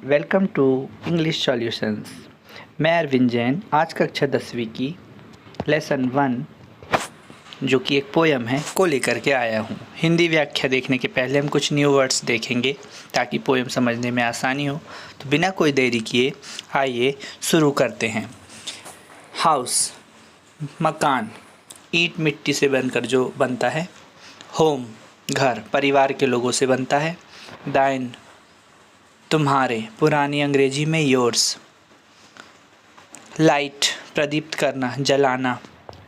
Welcome to English solutions. मैं अरविंद जैन आज कक्षा 10वीं की लेसन 1 जो कि एक पोयम है को लेकर के आया हूँ। हिंदी व्याख्या देखने के पहले हम कुछ न्यू वर्ड्स देखेंगे ताकि पोयम समझने में आसानी हो। तो बिना कोई देरी किए आइए शुरू करते हैं। हाउस मकान, ईंट मिट्टी से बनकर जो बनता है। होम घर, परिवार के लोगों से बनता है। दाइन तुम्हारे, पुरानी अंग्रेजी में योर्स। लाइट प्रदीप्त करना, जलाना।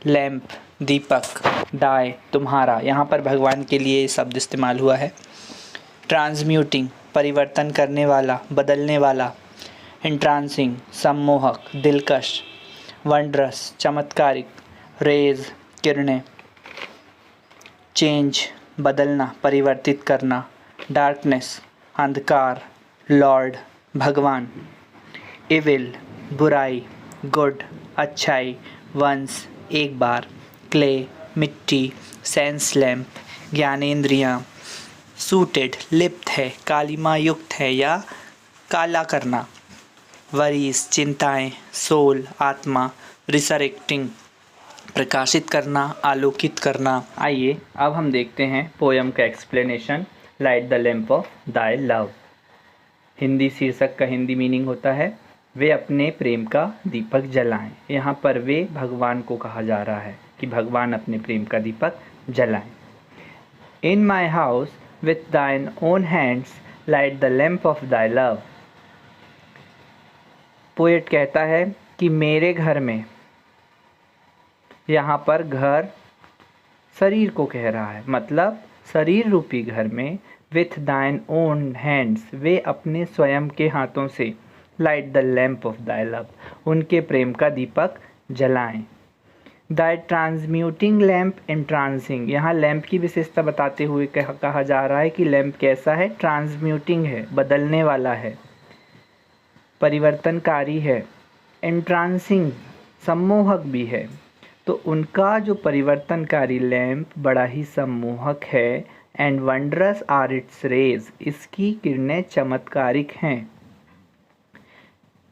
लैंप दीपक। डाई तुम्हारा, यहाँ पर भगवान के लिए शब्द इस्तेमाल हुआ है। ट्रांसम्यूटिंग परिवर्तन करने वाला, बदलने वाला। एंट्रांसिंग सम्मोहक, दिलकश। वंडरस चमत्कारिक। रेज किरणें। चेंज बदलना, परिवर्तित करना। डार्कनेस अंधकार। लॉर्ड भगवान। इविल बुराई। गुड अच्छाई। वंस एक बार। क्ले मिट्टी। सेंस लैम्प ज्ञानेंद्रियाँ। सूटेड लिप्त है, कालिमा युक्त है या काला करना। वरीज चिंताएं। सोल आत्मा। रिसरेक्टिंग प्रकाशित करना, आलोकित करना। आइए अब हम देखते हैं पोयम का explanation. Light the lamp of thy love. Hindi शीर्षक का हिंदी मीनिंग होता है वे अपने प्रेम का दीपक जलाएं। यहाँ पर वे भगवान को कहा जा रहा है कि भगवान अपने प्रेम का दीपक जलाएं। इन माई हाउस विथ दाइन own hands light the lamp of thy love. Poet कहता है कि मेरे घर में, यहाँ पर घर शरीर को कह रहा है, मतलब शरीर रूपी घर में। विथ दाइन ओन हैंड्स वे अपने स्वयं के हाथों से। Light the lamp of thy love उनके प्रेम का दीपक जलाएं। दाई ट्रांसम्यूटिंग लैम्प एंट्रांसिंग, यहाँ लैम्प की विशेषता बताते हुए कहा जा रहा है कि लैम्प कैसा है, ट्रांसम्यूटिंग है, बदलने वाला है, परिवर्तनकारी है। एंट्रांसिंग सम्मोहक भी है। तो उनका जो परिवर्तनकारी लैम्प बड़ा ही सम्मोहक है। And wondrous are its rays, इसकी किरणें चमत्कारिक हैं।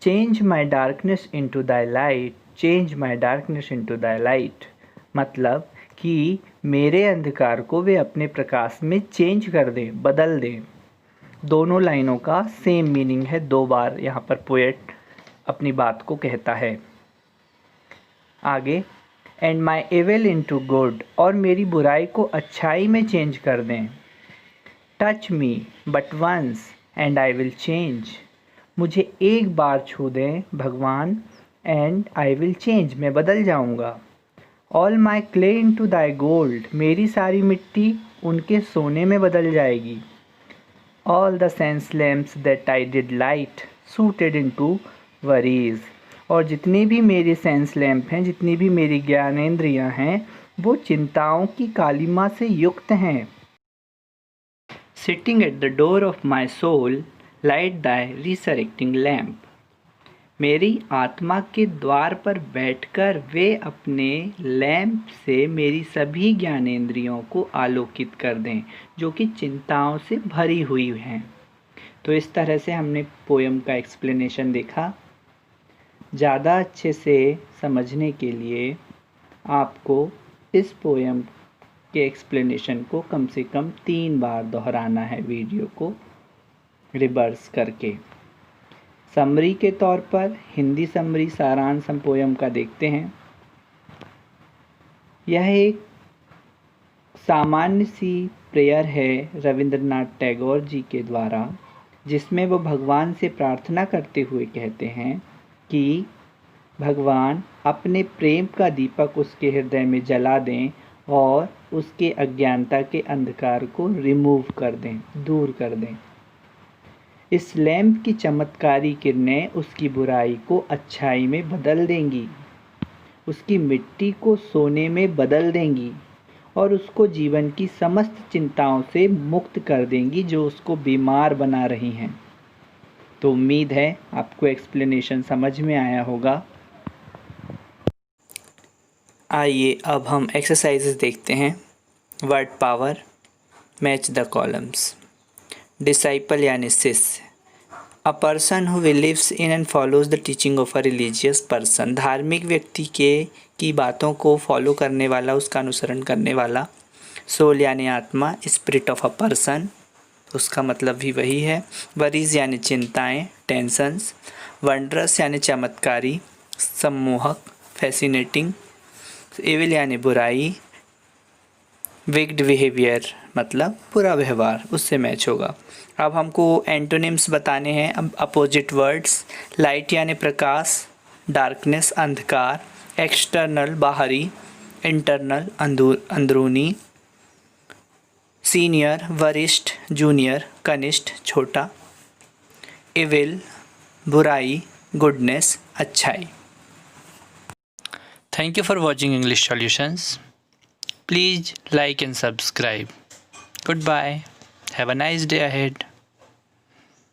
Change my darkness into thy light, change my darkness into thy light, मतलब कि मेरे अंधकार को वे अपने प्रकाश में चेंज कर दें, बदल दें। दोनों लाइनों का सेम मीनिंग है, 2 बार यहाँ पर पोएट अपनी बात को कहता है। आगे and my evil into good, और मेरी बुराई को अच्छाई में चेंज कर दें। Touch me but once and I will change, मुझे एक बार छू दें भगवान, एंड आई विल चेंज मैं बदल जाऊंगा। All my clay into Dai gold, मेरी सारी मिट्टी उनके सोने में बदल जाएगी। All the sense lamps that I did light suited into worries, और जितने भी मेरे सेंस लैम्प हैं, जितनी भी मेरी ज्ञानेंद्रियां हैं, वो चिंताओं की कालिमा से युक्त हैं। Sitting at the door of my soul light thy resurrecting lamp, मेरी आत्मा के द्वार पर बैठकर वे अपने लैंप से मेरी सभी ज्ञानेंद्रियों को आलोकित कर दें जो कि चिंताओं से भरी हुई हैं। तो इस तरह से हमने पोयम का एक्सप्लेनेशन देखा। ज़्यादा अच्छे से समझने के लिए आपको इस पोयम के एक्सप्लेनेशन को कम से कम 3 बार दोहराना है, वीडियो को रिवर्स करके। समरी के तौर पर हिंदी समरी सारांश हम पोयम का देखते हैं। यह एक सामान्य सी प्रेयर है रविंद्रनाथ टैगोर जी के द्वारा, जिसमें वो भगवान से प्रार्थना करते हुए कहते हैं कि भगवान अपने प्रेम का दीपक उसके हृदय में जला दें और उसके अज्ञानता के अंधकार को रिमूव कर दें, दूर कर दें। इस लैंप की चमत्कारी किरणें उसकी बुराई को अच्छाई में बदल देंगी, उसकी मिट्टी को सोने में बदल देंगी और उसको जीवन की समस्त चिंताओं से मुक्त कर देंगी जो उसको बीमार बना रही हैं। तो उम्मीद है आपको एक्सप्लेनेशन समझ में आया होगा। आइए अब हम एक्सरसाइजेस देखते हैं। Word power, match the columns. Disciple यानी शिष्य, a person who believes in and follows the teaching of a religious person, धार्मिक व्यक्ति की बातों को फॉलो करने वाला, उसका अनुसरण करने वाला। सोल यानी आत्मा, स्पिरिट ऑफ अ पर्सन, उसका मतलब भी वही है। वरीज यानी चिंताएं, टेंशंस। वंडरस यानी चमत्कारी, सम्मोहक, फैसिनेटिंग। एविल यानी बुराई। विक्ड बिहेवियर मतलब बुरा व्यवहार, उससे मैच होगा। अब हमको एंटोनिम्स बताने हैं, अब अपोजिट वर्ड्स। लाइट यानी प्रकाश, डार्कनेस अंधकार, एक्सटर्नल बाहरी, इंटरनल अंदरूनी, सीनियर वरिष्ठ, जूनियर कनिष्ठ छोटा, इविल बुराई, गुडनेस अच्छाई। Thank you for watching English solutions. Please like and subscribe. Goodbye. Have a nice day ahead.